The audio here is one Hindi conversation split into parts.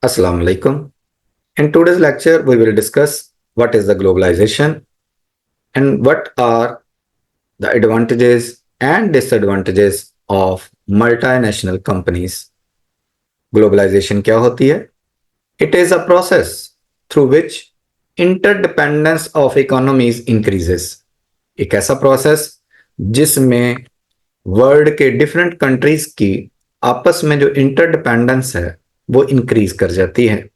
Assalamu alaikum. In today's lecture, we will discuss what is the globalization and what are the advantages and disadvantages of multinational companies. Globalization क्या होती है? It is a process through which interdependence of economies increases. एक ऐसा प्रोसेस जिसमें वर्ल्ड के डिफरेंट कंट्रीज की आपस में जो इंटरडिपेंडेंस है वो इंक्रीज कर जाती है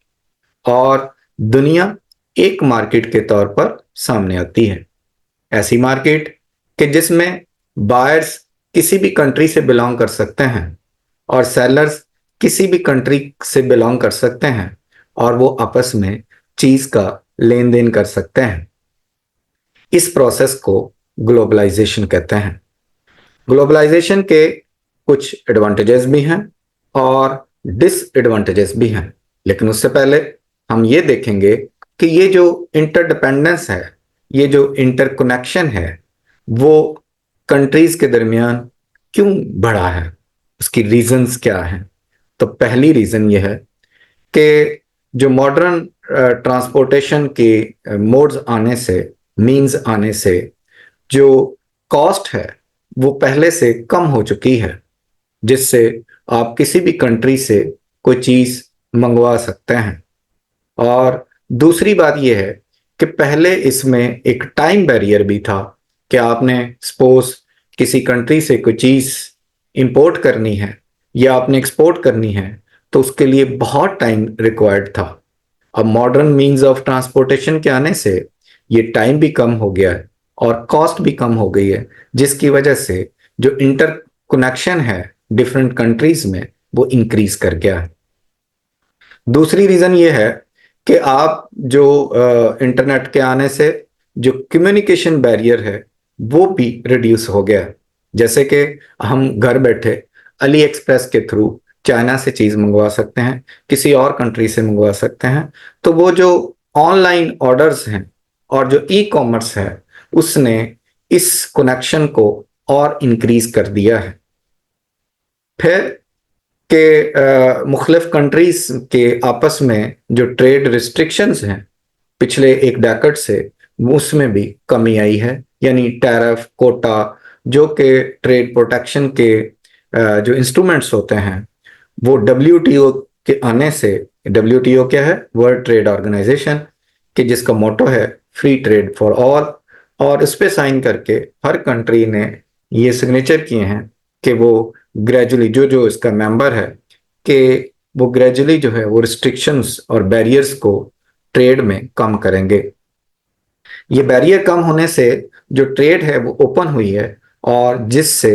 और दुनिया एक मार्केट के तौर पर सामने आती है। ऐसी मार्केट कि जिसमें बायर्स किसी भी कंट्री से बिलोंग कर सकते हैं और सेलर्स किसी भी कंट्री से बिलोंग कर सकते हैं और वो आपस में चीज का लेन देन कर सकते हैं। इस प्रोसेस को ग्लोबलाइजेशन कहते हैं। ग्लोबलाइजेशन के कुछ एडवांटेजेस भी हैं और डिसएडवांटेजेस भी हैं, लेकिन उससे पहले हम ये देखेंगे कि ये जो इंटरडिपेंडेंस है, ये जो इंटरकनेक्शन है, वो कंट्रीज के दरमियान क्यों बढ़ा है, उसकी रीजंस क्या हैं। तो पहली रीजन ये है कि जो मॉडर्न ट्रांसपोर्टेशन के मोड्स आने से, मीन्स आने से जो कॉस्ट है वो पहले से कम हो चुकी है, जिससे आप किसी भी कंट्री से कोई चीज मंगवा सकते हैं। और दूसरी बात यह है कि पहले इसमें एक टाइम बैरियर भी था कि आपने सपोज किसी कंट्री से कोई चीज इंपोर्ट करनी है या आपने एक्सपोर्ट करनी है तो उसके लिए बहुत टाइम रिक्वायर्ड था। अब मॉडर्न मीन्स ऑफ ट्रांसपोर्टेशन के आने से ये टाइम भी कम हो गया है और कॉस्ट भी कम हो गई है, जिसकी वजह से जो इंटर कनेक्शन है डिफरेंट कंट्रीज में वो इंक्रीज कर गया है। दूसरी रीजन ये है कि आप जो इंटरनेट के आने से जो कम्युनिकेशन बैरियर है वो भी रिड्यूस हो गया है। जैसे कि हम घर बैठे अली एक्सप्रेस के थ्रू चाइना से चीज मंगवा सकते हैं, किसी और कंट्री से मंगवा सकते हैं। तो वो जो ऑनलाइन ऑर्डर्स हैं और जो ई कॉमर्स है उसने इस कनेक्शन को और इंक्रीज कर दिया है। फिर के मुख्तलिफ कंट्रीज के आपस में जो ट्रेड रिस्ट्रिक्शंस हैं पिछले एक डेकेड से, उसमें भी कमी आई है। यानी टैरिफ कोटा जो कि ट्रेड प्रोटेक्शन के जो इंस्ट्रूमेंट्स होते हैं वो डब्ल्यूटीओ के आने से, डब्ल्यूटीओ क्या है, वर्ल्ड ट्रेड ऑर्गेनाइजेशन, कि जिसका मोटो है फ्री ट्रेड फॉर ऑल, और इस पे साइन करके हर कंट्री ने ये सिग्नेचर किए हैं कि वो ग्रेजुअली जो जो इसका मेंबर है कि वो ग्रेजुअली जो है वो रिस्ट्रिक्शंस और बैरियर्स को ट्रेड में कम करेंगे। ये बैरियर कम होने से जो ट्रेड है वो ओपन हुई है और जिससे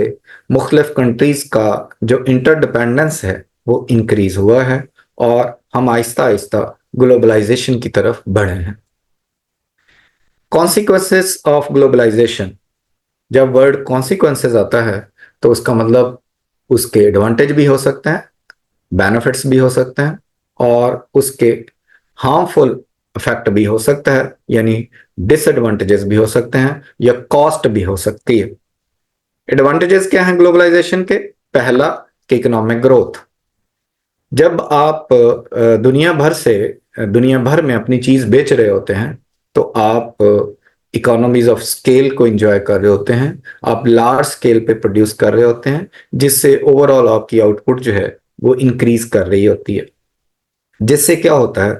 मुख्तलिफ कंट्रीज का जो इंटरडिपेंडेंस है वो इंक्रीज हुआ है और हम आहिस्ता आहिस्ता ग्लोबलाइजेशन की तरफ बढ़े हैं। कॉन्सिक्वेंसेस ऑफ ग्लोबलाइजेशन, जब वर्ड कॉन्सिक्वेंसेस आता है तो उसका मतलब उसके एडवांटेज भी हो सकते हैं, बेनिफिट्स भी हो सकते हैं और उसके हार्मफुल इफेक्ट भी हो सकता है, यानी डिसएडवांटेजेस भी हो सकते हैं या कॉस्ट भी हो सकती है। एडवांटेजेस क्या हैं ग्लोबलाइजेशन के? पहला कि इकोनॉमिक ग्रोथ। जब आप दुनिया भर में अपनी चीज बेच रहे होते हैं तो आप इकोनॉमीज ऑफ स्केल को एंजॉय कर रहे होते हैं, आप लार्ज स्केल पे प्रोड्यूस कर रहे होते हैं, जिससे ओवरऑल आपकी आउटपुट जो है वो इंक्रीज कर रही होती है। जिससे क्या होता है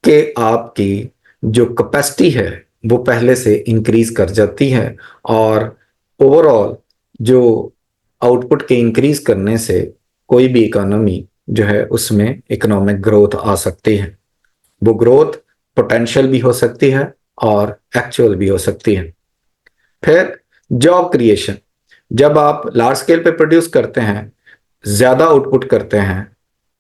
कि आपकी जो कैपेसिटी है वो पहले से इंक्रीज कर जाती है और ओवरऑल जो आउटपुट के इंक्रीज करने से कोई भी इकोनॉमी जो है उसमें इकोनॉमिक ग्रोथ आ सकती है। वो ग्रोथ पोटेंशियल भी हो सकती है और एक्चुअल भी हो सकती है। फिर जॉब क्रिएशन, जब आप लार्ज स्केल पे प्रोड्यूस करते हैं, ज्यादा आउटपुट करते हैं,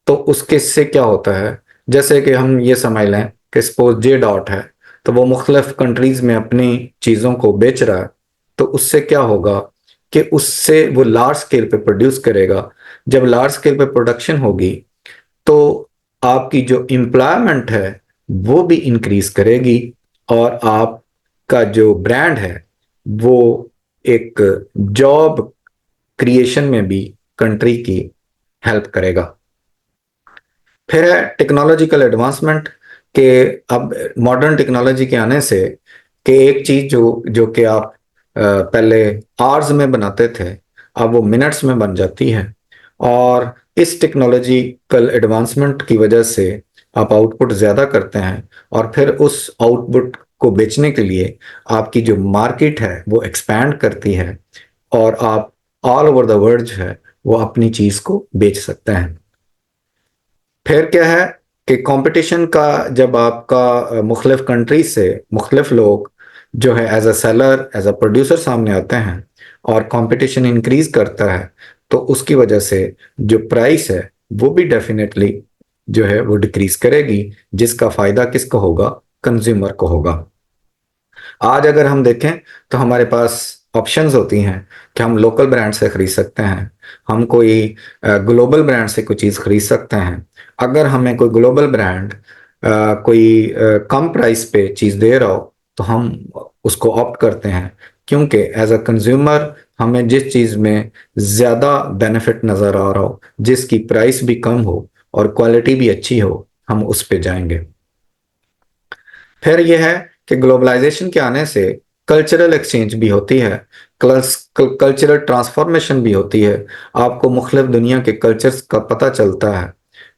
तो उसके से क्या होता है, जैसे कि हम ये समझ लें कि सपोज जे डॉट है तो वो मुख्तलिफ कंट्रीज में अपनी चीज़ों को बेच रहा है, तो उससे क्या होगा कि उससे वो लार्ज स्केल पे प्रोड्यूस करेगा। जब लार्ज स्केल पे प्रोडक्शन होगी तो आपकी जो एम्प्लॉयमेंट है वो भी इंक्रीज करेगी और आपका जो ब्रांड है वो एक जॉब क्रिएशन में भी कंट्री की हेल्प करेगा। फिर है टेक्नोलॉजिकल एडवांसमेंट के, अब मॉडर्न टेक्नोलॉजी के आने से कि एक चीज जो जो कि आप पहले आवर्स में बनाते थे, अब वो मिनट्स में बन जाती है। और इस टेक्नोलॉजिकल एडवांसमेंट की वजह से आप आउटपुट ज्यादा करते हैं, और फिर उस आउटपुट को बेचने के लिए आपकी जो मार्केट है वो एक्सपैंड करती है, और आप ऑल ओवर द वर्ल्ड जो है वो अपनी चीज को बेच सकते हैं। फिर क्या है कि कंपटीशन का, जब आपका मुख्तलिफ कंट्रीज से मुख्तलिफ लोग जो है as a seller as a producer सामने आते हैं और कंपटीशन इंक्रीज करता है, तो उसकी वजह से जो प्राइस है वो भी डेफिनेटली जो है वो डिक्रीज करेगी, जिसका फायदा किसको होगा? कंज्यूमर को होगा। आज अगर हम देखें तो हमारे पास ऑप्शंस होती हैं कि हम लोकल ब्रांड से खरीद सकते हैं, हम कोई ग्लोबल ब्रांड से कोई चीज़ खरीद सकते हैं। अगर हमें कोई ग्लोबल ब्रांड कोई कम प्राइस पे चीज़ दे रहा हो तो हम उसको ऑप्ट करते हैं, क्योंकि एज अ कंज्यूमर हमें जिस चीज़ में ज़्यादा बेनिफिट नज़र आ रहा हो, जिसकी प्राइस भी कम हो और क्वालिटी भी अच्छी हो, हम उस पे जाएंगे। फिर यह है कि ग्लोबलाइजेशन के आने से कल्चरल एक्सचेंज भी होती है, कल्चरल ट्रांसफॉर्मेशन भी होती है। आपको मुख्तलिफ दुनिया के कल्चर्स का पता चलता है,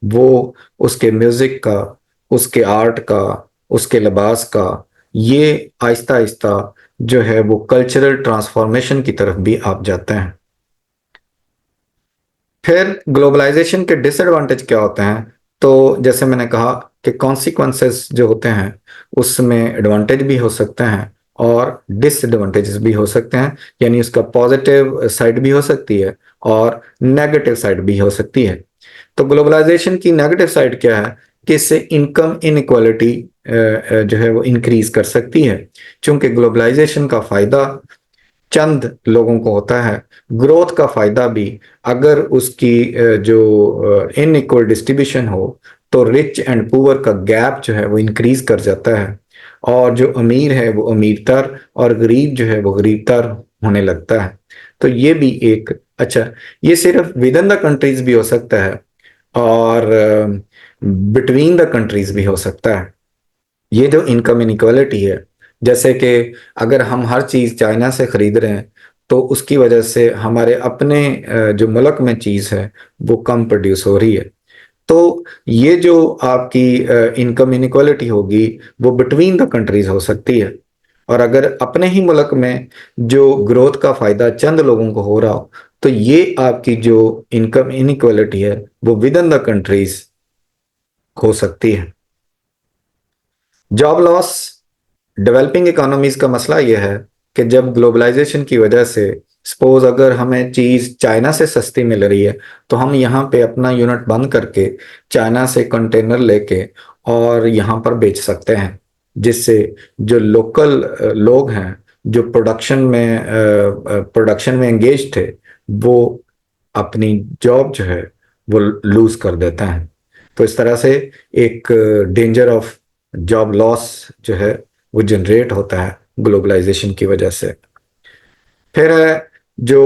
वो उसके म्यूजिक का, उसके आर्ट का, उसके लिबास का, ये आहिस्ता आहिस्ता जो है वो कल्चरल ट्रांसफॉर्मेशन की तरफ भी आप जाते हैं। फिर ग्लोबलाइजेशन के डिसएडवांटेज क्या होते हैं? तो जैसे मैंने कहा कि कॉन्सिक्वेंसेस जो होते हैं उसमें एडवांटेज भी हो सकते हैं और डिसएडवांटेजेस भी हो सकते हैं, यानी उसका पॉजिटिव साइड भी हो सकती है और नेगेटिव साइड भी हो सकती है। तो ग्लोबलाइजेशन की नेगेटिव साइड क्या है कि इससे इनकम इनइक्वालिटी जो है वो इंक्रीज कर सकती है, क्योंकि ग्लोबलाइजेशन का फायदा चंद लोगों को होता है। ग्रोथ का फायदा भी, अगर उसकी जो इनइक्वल डिस्ट्रीब्यूशन हो तो रिच एंड पुअर का गैप जो है वो इंक्रीज कर जाता है, और जो अमीर है वो अमीरतर और गरीब जो है वो गरीबतर होने लगता है। तो ये भी एक अच्छा, ये सिर्फ विद इन द कंट्रीज भी हो सकता है और बिटवीन द कंट्रीज भी हो सकता है। ये जो इनकम इनइक्वालिटी है, जैसे कि अगर हम हर चीज चाइना से खरीद रहे हैं तो उसकी वजह से हमारे अपने जो मुल्क में चीज है वो कम प्रोड्यूस हो रही है। तो ये जो आपकी इनकम इनइक्वालिटी होगी वो बिटवीन द कंट्रीज हो सकती है। और अगर अपने ही मुल्क में जो ग्रोथ का फायदा चंद लोगों को हो रहा हो, तो ये आपकी जो इनकम इनइक्वालिटी है वो विद इन द कंट्रीज हो सकती है। जॉब लॉस, डेवलपिंग इकोनॉमीज का मसला यह है कि जब ग्लोबलाइजेशन की वजह से सपोज अगर हमें चीज चाइना से सस्ती मिल रही है, तो हम यहाँ पे अपना यूनिट बंद करके चाइना से कंटेनर लेके और यहाँ पर बेच सकते हैं, जिससे जो लोकल लोग हैं जो प्रोडक्शन में एंगेज थे, वो अपनी जॉब जो है वो लूज कर देते हैं। तो इस तरह से एक डेंजर ऑफ जॉब लॉस जो है वो जनरेट होता है ग्लोबलाइजेशन की वजह से। फिर है जो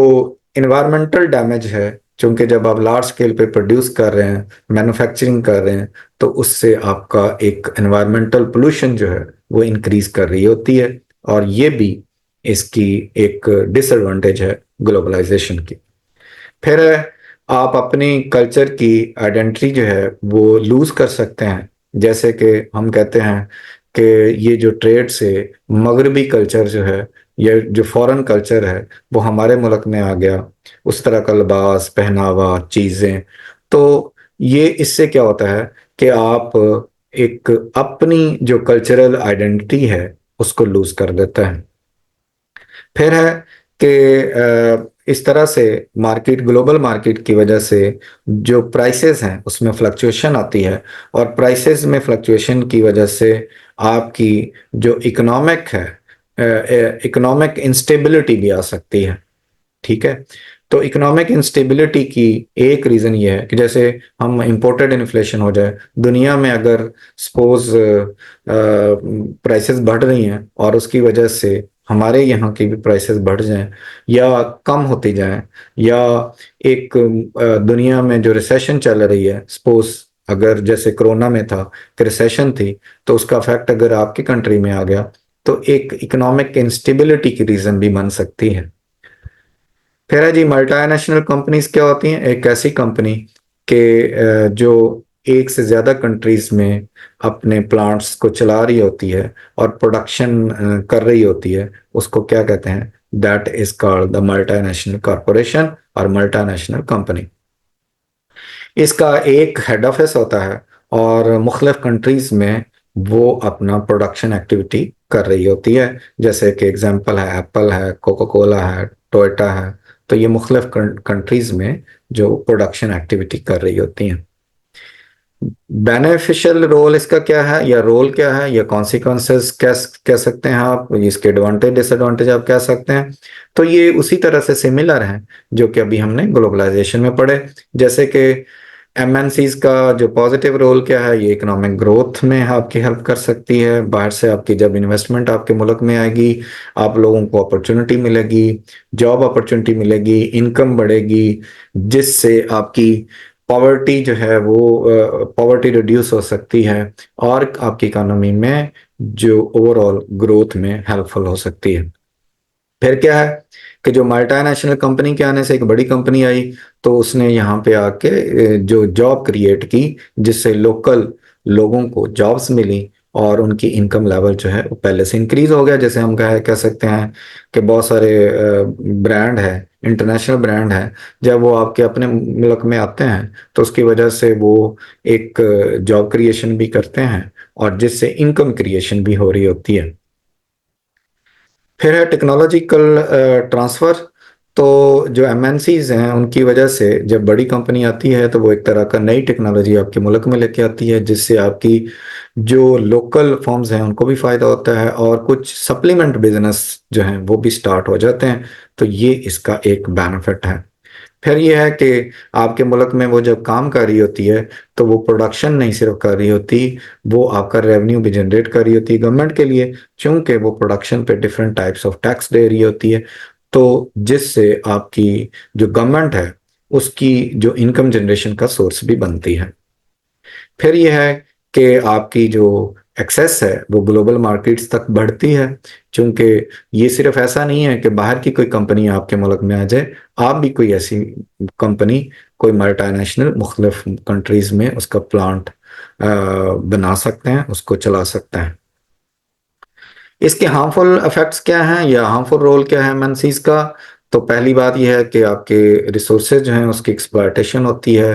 इन्वायरमेंटल डैमेज है, क्योंकि जब आप लार्ज स्केल पे प्रोड्यूस कर रहे हैं, मैन्युफैक्चरिंग कर रहे हैं, तो उससे आपका एक इन्वायरमेंटल पोल्यूशन जो है वो इंक्रीज कर रही होती है, और ये भी इसकी एक डिसएडवांटेज है ग्लोबलाइजेशन की। फिर आप अपनी कल्चर की आइडेंटिटी जो है वो लूज कर सकते हैं, जैसे कि हम कहते हैं कि ये जो ट्रेड से मगरबी कल्चर जो है, ये जो फॉरेन कल्चर है वो हमारे मुल्क में आ गया, उस तरह का लिबास पहनावा चीजें, तो ये इससे क्या होता है कि आप एक अपनी जो कल्चरल आइडेंटिटी है उसको लूज कर देते हैं। फिर है कि इस तरह से मार्केट, ग्लोबल मार्केट की वजह से जो प्राइसेस हैं उसमें फ्लक्चुएशन आती है, और प्राइसेस में फ्लक्चुएशन की वजह से आपकी जो इकोनॉमिक है, इकोनॉमिक इंस्टेबिलिटी भी आ सकती है। ठीक है। तो इकोनॉमिक इंस्टेबिलिटी की एक रीजन ये है कि जैसे हम इंपोर्टेड इन्फ्लेशन हो जाए दुनिया में, अगर सपोज प्राइसेस बढ़ रही हैं और उसकी वजह से हमारे यहाँ की भी प्राइसेस बढ़ जाएं या कम होती जाएं, या एक दुनिया में जो रिसेशन चल रही है, सपोज अगर जैसे कोरोना में था कि रिसेशन थी, तो उसका इफेक्ट अगर आपकी कंट्री में आ गया तो एक इकोनॉमिक इंस्टेबिलिटी की रीजन भी बन सकती है। फिर है जी, मल्टीनेशनल कंपनीज क्या होती हैं? एक ऐसी कंपनी के जो एक से ज्यादा कंट्रीज में अपने प्लांट्स को चला रही होती है और प्रोडक्शन कर रही होती है, उसको क्या कहते हैं? That is called the multinational corporation और मल्टीनेशनल कंपनी। इसका एक हेड ऑफिस होता है और मुख्तलिफ कंट्रीज में वो अपना प्रोडक्शन एक्टिविटी कर रही होती है। जैसे कि एग्जांपल है, एप्पल है, कोका कोला है, टोयोटा है। तो ये मुख्तलिफ कंट्रीज में जो प्रोडक्शन एक्टिविटी कर रही होती हैं। बेनिफिशियल रोल इसका क्या है, या रोल क्या है, या कॉन्सिक्वेंसेस कह सकते हैं आप, इसके एडवांटेज डिसएडवांटेज आप कह सकते हैं। तो ये उसी तरह से सिमिलर है जो कि अभी हमने ग्लोबलाइजेशन में पढ़े। जैसे कि एमएनसीज का जो पॉजिटिव रोल क्या है, ये इकोनॉमिक ग्रोथ में आपकी हेल्प कर सकती है। बाहर से आपकी जब इन्वेस्टमेंट आपके मुल्क में आएगी, आप लोगों को अपॉर्चुनिटी मिलेगी, जॉब अपॉर्चुनिटी मिलेगी, इनकम बढ़ेगी, जिससे आपकी पॉवर्टी जो है वो पॉवर्टी रिड्यूस हो सकती है और आपकी इकोनॉमी में जो ओवरऑल ग्रोथ में हेल्पफुल हो सकती है। फिर क्या है कि जो मल्टीनेशनल कंपनी के आने से एक बड़ी कंपनी आई, तो उसने यहाँ पे आके जो जॉब क्रिएट की, जिससे लोकल लोगों को जॉब्स मिली और उनकी इनकम लेवल जो है वो पहले से इंक्रीज हो गया। जैसे हम कह सकते हैं कि बहुत सारे ब्रांड है, इंटरनेशनल ब्रांड है, जब वो आपके अपने मुल्क में आते हैं तो उसकी वजह से वो एक जॉब क्रिएशन भी करते हैं और जिससे इनकम क्रिएशन भी हो रही होती है। फिर है टेक्नोलॉजिकल ट्रांसफर। तो जो एमएनसीज हैं उनकी वजह से जब बड़ी कंपनी आती है तो वो एक तरह का नई टेक्नोलॉजी आपके मुल्क में लेके आती है, जिससे आपकी जो लोकल फर्म्स हैं उनको भी फायदा होता है और कुछ सप्लीमेंट बिजनेस जो हैं वो भी स्टार्ट हो जाते हैं। तो ये इसका एक बेनिफिट है। फिर ये है कि आपके मुल्क में वो जब काम कर रही होती है तो वो प्रोडक्शन नहीं सिर्फ कर रही होती, वो आपका रेवेन्यू भी जनरेट कर रही होती है गवर्नमेंट के लिए, क्योंकि वो प्रोडक्शन पे डिफरेंट टाइप्स ऑफ टैक्स दे रही होती है। तो जिससे आपकी जो गवर्नमेंट है उसकी जो इनकम जनरेशन का सोर्स भी बनती है। फिर यह है कि आपकी जो एक्सेस है वो ग्लोबल मार्केट्स तक बढ़ती है, क्योंकि ये सिर्फ ऐसा नहीं है कि बाहर की कोई कंपनी आपके मुल्क में आ जाए, आप भी कोई ऐसी कंपनी, कोई मल्टीनेशनल मुख्तलिफ कंट्रीज में उसका प्लांट बना सकते हैं, उसको चला सकते हैं। इसके हार्मफुल इफेक्ट्स क्या हैं या हार्मफुल रोल क्या है एमएनसीज का? तो पहली बात यह है कि आपके रिसोर्सेज जो हैं उसकी एक्सप्लॉयटेशन होती है,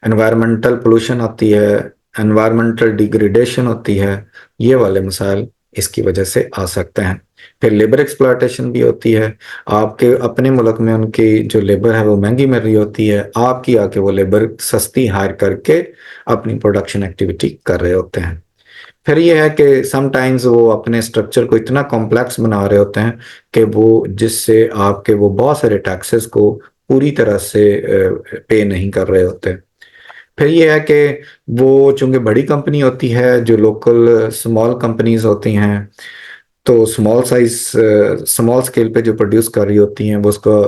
एनवायरमेंटल पोल्यूशन होती है, एनवायरमेंटल डिग्रेडेशन होती है। ये वाले मसाइल इसकी वजह से आ सकते हैं। फिर लेबर एक्सप्लॉयटेशन भी होती है। आपके अपने मुल्क में उनकी जो लेबर है वो महंगी मिल रही होती है, आपकी आके वो लेबर सस्ती हायर करके अपनी प्रोडक्शन एक्टिविटी कर रहे होते हैं। फिर ये है कि समटाइम्स वो अपने स्ट्रक्चर को इतना कॉम्प्लेक्स बना रहे होते हैं कि वो जिससे आपके वो बहुत सारे टैक्सेस को पूरी तरह से पे नहीं कर रहे होते। फिर ये है कि वो चूंकि बड़ी कंपनी होती है, जो लोकल स्मॉल कंपनीज होती हैं, तो स्मॉल स्केल पे जो प्रोड्यूस कर रही होती हैं वो उसको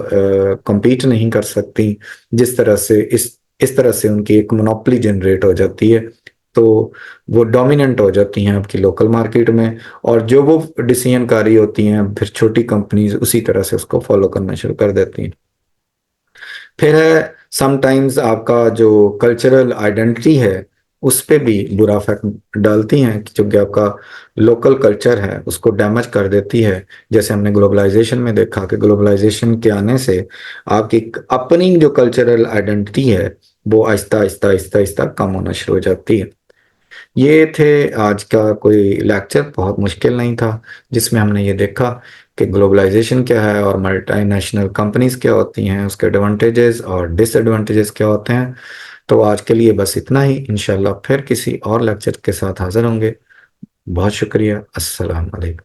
compete नहीं कर सकती। जिस तरह से इस तरह से उनकी एक मोनोपोली जनरेट हो जाती है, तो वो डोमिनेंट हो जाती हैं आपकी लोकल मार्केट में, और जो वो डिसीजन कर रही होती हैं फिर छोटी कंपनीज उसी तरह से उसको फॉलो करना शुरू कर देती हैं। फिर है समटाइम्स आपका जो कल्चरल आइडेंटिटी है उस पे भी बुरा इफेक्ट डालती हैं, क्योंकि आपका लोकल कल्चर है उसको डैमेज कर देती है। जैसे हमने ग्लोबलाइजेशन में देखा कि ग्लोबलाइजेशन के आने से आपकी अपनी जो कल्चरल आइडेंटिटी है वो आहिस्ता आहिस्ता आहिस्ता आहिस्ता कम होना शुरू हो जाती है। ये थे आज का कोई लेक्चर, बहुत मुश्किल नहीं था, जिसमें हमने ये देखा कि ग्लोबलाइजेशन क्या है और मल्टीनेशनल कंपनीज क्या होती हैं, उसके एडवांटेजेस और डिसएडवांटेजेस क्या होते हैं। तो आज के लिए बस इतना ही। इंशाल्लाह फिर किसी और लेक्चर के साथ हाजिर होंगे। बहुत शुक्रिया। अस्सलाम वालेकुम।